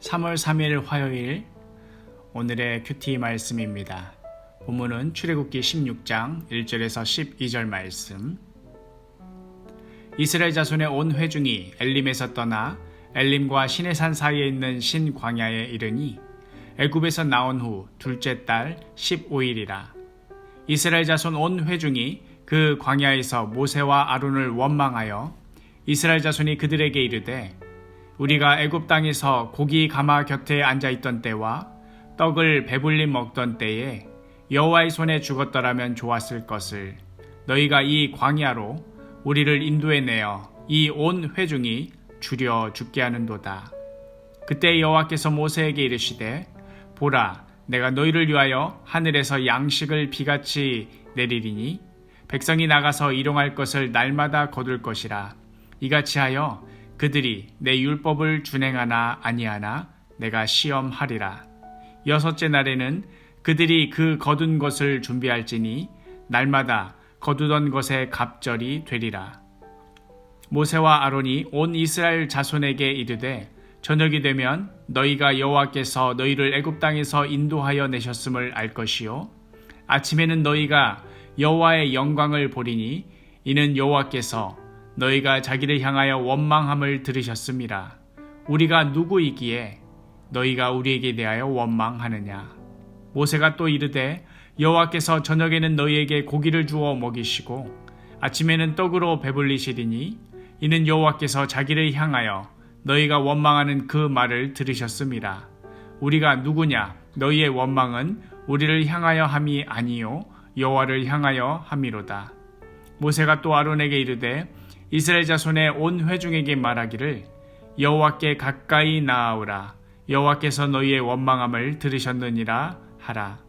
3월 3일 화요일 오늘의 큐티 말씀입니다. 본문은 출애굽기 16장 1절에서 12절 말씀. 이스라엘 자손의 온 회중이 엘림에서 떠나 엘림과 시내산 사이에 있는 신 광야에 이르니 애굽에서 나온 후 둘째 달 15일이라. 이스라엘 자손 온 회중이 그 광야에서 모세와 아론을 원망하여 이스라엘 자손이 그들에게 이르되 우리가 애굽 땅에서 고기 가마 곁에 앉아 있던 때와 떡을 배불리 먹던 때에 여호와의 손에 죽었더라면 좋았을 것을 너희가 이 광야로 우리를 인도해 내어 이 온 회중이 줄여 죽게 하는도다. 그때 여호와께서 모세에게 이르시되 보라, 내가 너희를 위하여 하늘에서 양식을 비같이 내리리니 백성이 나가서 일용할 것을 날마다 거둘 것이라. 이같이 하여 그들이 내 율법을 준행하나 아니하나 내가 시험하리라. 여섯째 날에는 그들이 그 거둔 것을 준비할지니 날마다 거두던 것의 갑절이 되리라. 모세와 아론이 온 이스라엘 자손에게 이르되 저녁이 되면 너희가 여호와께서 너희를 애굽 땅에서 인도하여 내셨음을 알 것이요 아침에는 너희가 여호와의 영광을 보리니 이는 여호와께서 너희가 자기를 향하여 원망함을 들으셨음이라. 우리가 누구이기에 너희가 우리에게 대하여 원망하느냐. 모세가 또 이르되 여호와께서 저녁에는 너희에게 고기를 주어 먹이시고 아침에는 떡으로 배불리시리니 이는 여호와께서 자기를 향하여 너희가 원망하는 그 말을 들으셨음이라. 우리가 누구냐. 너희의 원망은 우리를 향하여 함이 아니요 여호와를 향하여 함이로다. 모세가 또 아론에게 이르되 이스라엘 자손의 온 회중에게 말하기를 여호와께 가까이 나아오라. 여호와께서 너희의 원망함을 들으셨느니라 하라.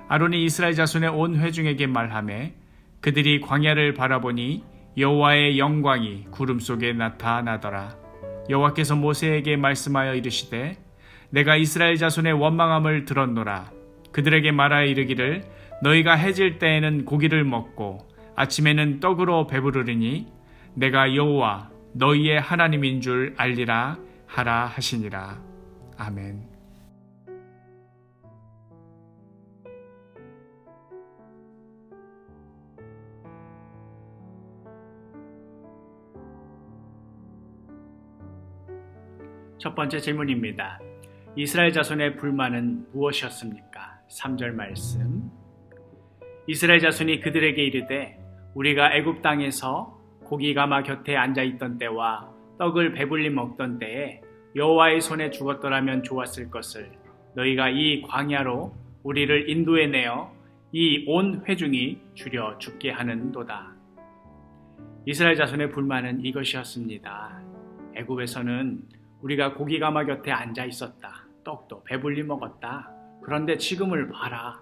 아론이 이스라엘 자손의 온 회중에게 말하매 그들이 광야를 바라보니 여호와의 영광이 구름 속에 나타나더라. 여호와께서 모세에게 말씀하여 이르시되 내가 이스라엘 자손의 원망함을 들었노라. 그들에게 말하여 이르기를 너희가 해질 때에는 고기를 먹고 아침에는 떡으로 배부르리니 내가 여호와 너희의 하나님인 줄 알리라 하라 하시니라. 아멘. 첫 번째 질문입니다. 이스라엘 자손의 불만은 무엇이었습니까? 3절 말씀. 이스라엘 자손이 그들에게 이르되 우리가 애굽 땅에서 고기 가마 곁에 앉아 있던 때와 떡을 배불리 먹던 때에 여호와의 손에 죽었더라면 좋았을 것을 너희가 이 광야로 우리를 인도해 내어 이 온 회중이 줄여 죽게 하는도다. 이스라엘 자손의 불만은 이것이었습니다. 애굽에서는 우리가 고기 가마 곁에 앉아 있었다. 떡도 배불리 먹었다. 그런데 지금을 봐라.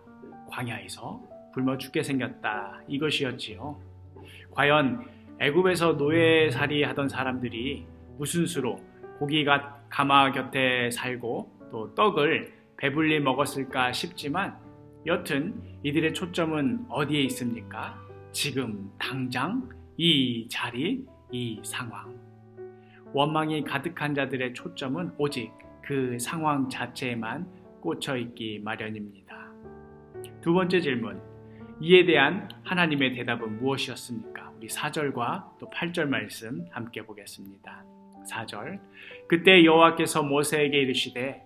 광야에서 굶어 죽게 생겼다. 이것이었지요. 과연 애굽에서 노예살이 하던 사람들이 무슨 수로 고기가 가마 곁에 살고 또 떡을 배불리 먹었을까 싶지만 여튼 이들의 초점은 어디에 있습니까? 지금 당장 이 자리, 이 상황. 원망이 가득한 자들의 초점은 오직 그 상황 자체에만 꽂혀 있기 마련입니다. 두 번째 질문. 이에 대한 하나님의 대답은 무엇이었습니까? 우리 4절과 또 8절 말씀 함께 보겠습니다. 4절. 그때 여호와께서 모세에게 이르시되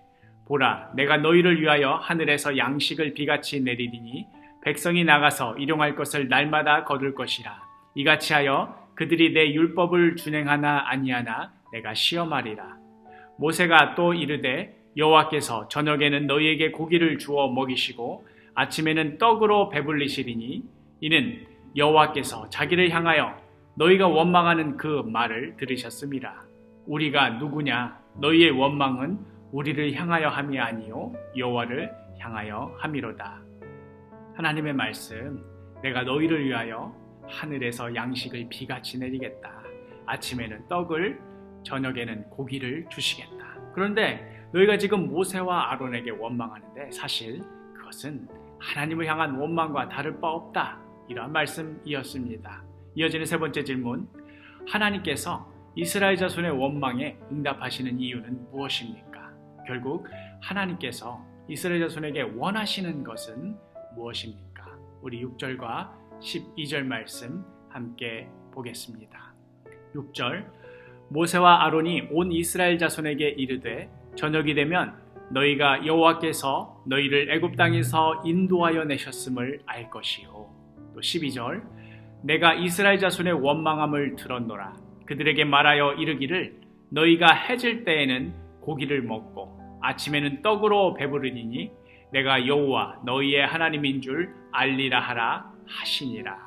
보라, 내가 너희를 위하여 하늘에서 양식을 비같이 내리리니 백성이 나가서 일용할 것을 날마다 거둘 것이라. 이같이 하여 그들이 내 율법을 준행하나 아니하나 내가 시험하리라. 모세가 또 이르되 여호와께서 저녁에는 너희에게 고기를 주어 먹이시고 아침에는 떡으로 배불리시리니 이는 여호와께서 자기를 향하여 너희가 원망하는 그 말을 들으셨음이라. 우리가 누구냐. 너희의 원망은 우리를 향하여 함이 아니요 여호와를 향하여 함이로다. 하나님의 말씀. 내가 너희를 위하여 하늘에서 양식을 비같이 내리겠다. 아침에는 떡을, 저녁에는 고기를 주시겠다. 그런데 너희가 지금 모세와 아론에게 원망하는데 사실 그것은 하나님을 향한 원망과 다를 바 없다. 이러한 말씀이었습니다. 이어지는 세 번째 질문. 하나님께서 이스라엘 자손의 원망에 응답하시는 이유는 무엇입니까? 결국 하나님께서 이스라엘 자손에게 원하시는 것은 무엇입니까? 우리 6절과 12절 말씀 함께 보겠습니다. 6절 모세와 아론이 온 이스라엘 자손에게 이르되 저녁이 되면 너희가 여호와께서 너희를 애굽 땅에서 인도하여 내셨음을 알 것이요. 또 12절 내가 이스라엘 자손의 원망함을 들었노라. 그들에게 말하여 이르기를 너희가 해질 때에는 고기를 먹고 아침에는 떡으로 배부르니니 내가 여호와 너희의 하나님인 줄 알리라 하라 하시니라.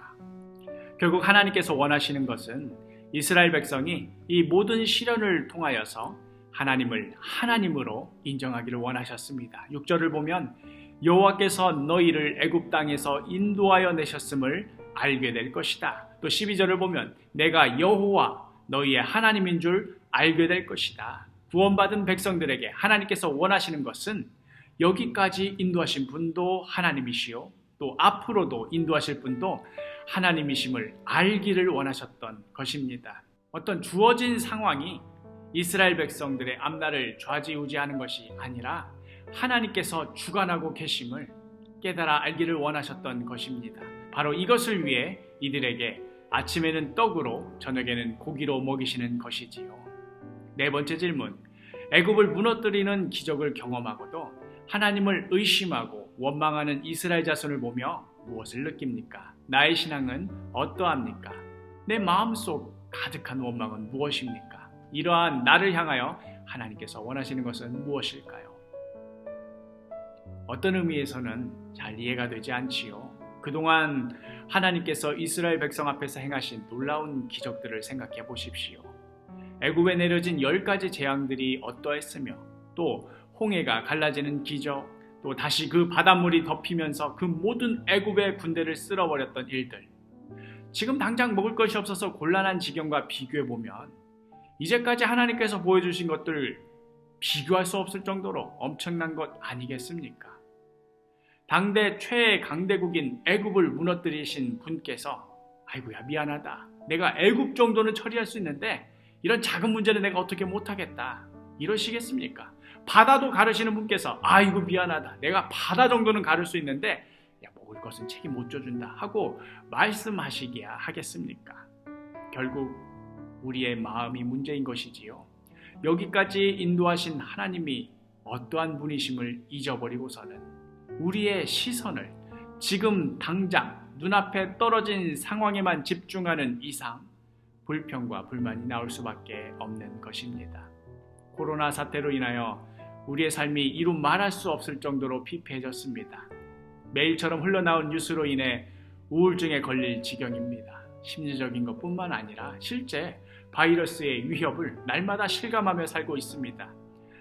결국 하나님께서 원하시는 것은 이스라엘 백성이 이 모든 시련을 통하여서 하나님을 하나님으로 인정하기를 원하셨습니다. 6절을 보면 여호와께서 너희를 애굽 땅에서 인도하여 내셨음을 알게 될 것이다. 또 12절을 보면 내가 여호와 너희의 하나님인 줄 알게 될 것이다. 구원받은 백성들에게 하나님께서 원하시는 것은 여기까지 인도하신 분도 하나님이시요 또 앞으로도 인도하실 분도 하나님이심을 알기를 원하셨던 것입니다. 어떤 주어진 상황이 이스라엘 백성들의 앞날을 좌지우지하는 것이 아니라 하나님께서 주관하고 계심을 깨달아 알기를 원하셨던 것입니다. 바로 이것을 위해 이들에게 아침에는 떡으로 저녁에는 고기로 먹이시는 것이지요. 네 번째 질문, 애굽을 무너뜨리는 기적을 경험하고도 하나님을 의심하고 원망하는 이스라엘 자손을 보며 무엇을 느낍니까? 나의 신앙은 어떠합니까? 내 마음속 가득한 원망은 무엇입니까? 이러한 나를 향하여 하나님께서 원하시는 것은 무엇일까요? 어떤 의미에서는 잘 이해가 되지 않지요. 그동안 하나님께서 이스라엘 백성 앞에서 행하신 놀라운 기적들을 생각해 보십시오. 애굽에 내려진 10가지 재앙들이 어떠했으며 또 홍해가 갈라지는 기적, 또 다시 그 바닷물이 덮이면서 그 모든 애굽의 군대를 쓸어버렸던 일들, 지금 당장 먹을 것이 없어서 곤란한 지경과 비교해보면 이제까지 하나님께서 보여주신 것들 비교할 수 없을 정도로 엄청난 것 아니겠습니까? 당대 최애 강대국인 애굽을 무너뜨리신 분께서 아이고야 미안하다, 내가 애굽 정도는 처리할 수 있는데 이런 작은 문제는 내가 어떻게 못하겠다 이러시겠습니까? 바다도 가르시는 분께서 아이고 미안하다, 내가 바다 정도는 가를 수 있는데 야, 먹을 것은 책임 못 져준다 하고 말씀하시기야 하겠습니까? 결국 우리의 마음이 문제인 것이지요. 여기까지 인도하신 하나님이 어떠한 분이심을 잊어버리고서는 우리의 시선을 지금 당장 눈앞에 떨어진 상황에만 집중하는 이상 불평과 불만이 나올 수밖에 없는 것입니다. 코로나 사태로 인하여 우리의 삶이 이루 말할 수 없을 정도로 피폐해졌습니다. 매일처럼 흘러나온 뉴스로 인해 우울증에 걸릴 지경입니다. 심리적인 것뿐만 아니라 실제 바이러스의 위협을 날마다 실감하며 살고 있습니다.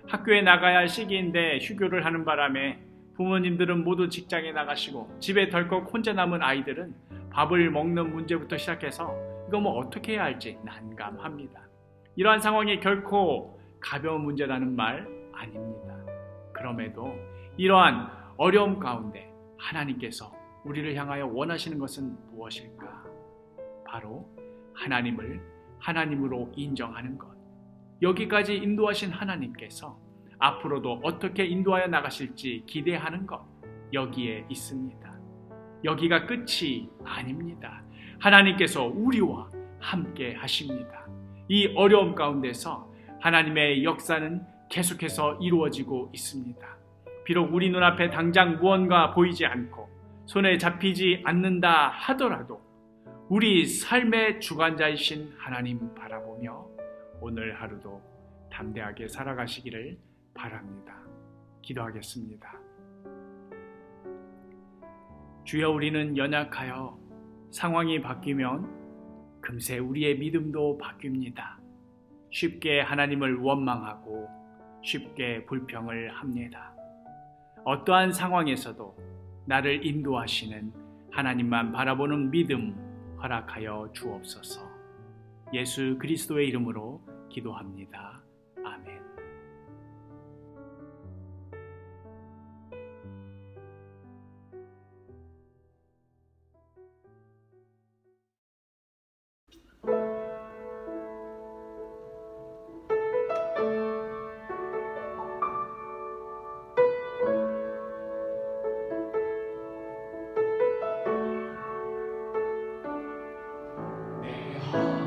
학교에 나가야 할 시기인데 휴교를 하는 바람에 부모님들은 모두 직장에 나가시고 집에 덜컥 혼자 남은 아이들은 밥을 먹는 문제부터 시작해서 이거 뭐 어떻게 해야 할지 난감합니다. 이러한 상황이 결코 가벼운 문제라는 말 아닙니다. 그럼에도 이러한 어려움 가운데 하나님께서 우리를 향하여 원하시는 것은 무엇일까? 바로 하나님을 하나님으로 인정하는 것. 여기까지 인도하신 하나님께서 앞으로도 어떻게 인도하여 나가실지 기대하는 것, 여기에 있습니다. 여기가 끝이 아닙니다. 하나님께서 우리와 함께 하십니다. 이 어려움 가운데서 하나님의 역사는 계속해서 이루어지고 있습니다. 비록 우리 눈앞에 당장 무언가 보이지 않고 손에 잡히지 않는다 하더라도 우리 삶의 주관자이신 하나님 바라보며 오늘 하루도 담대하게 살아가시기를 바랍니다. 기도하겠습니다. 주여, 우리는 연약하여 상황이 바뀌면 금세 우리의 믿음도 바뀝니다. 쉽게 하나님을 원망하고 쉽게 불평을 합니다. 어떠한 상황에서도 나를 인도하시는 하나님만 바라보는 믿음 허락하여 주옵소서. 예수 그리스도의 이름으로 기도합니다. 아멘. 아,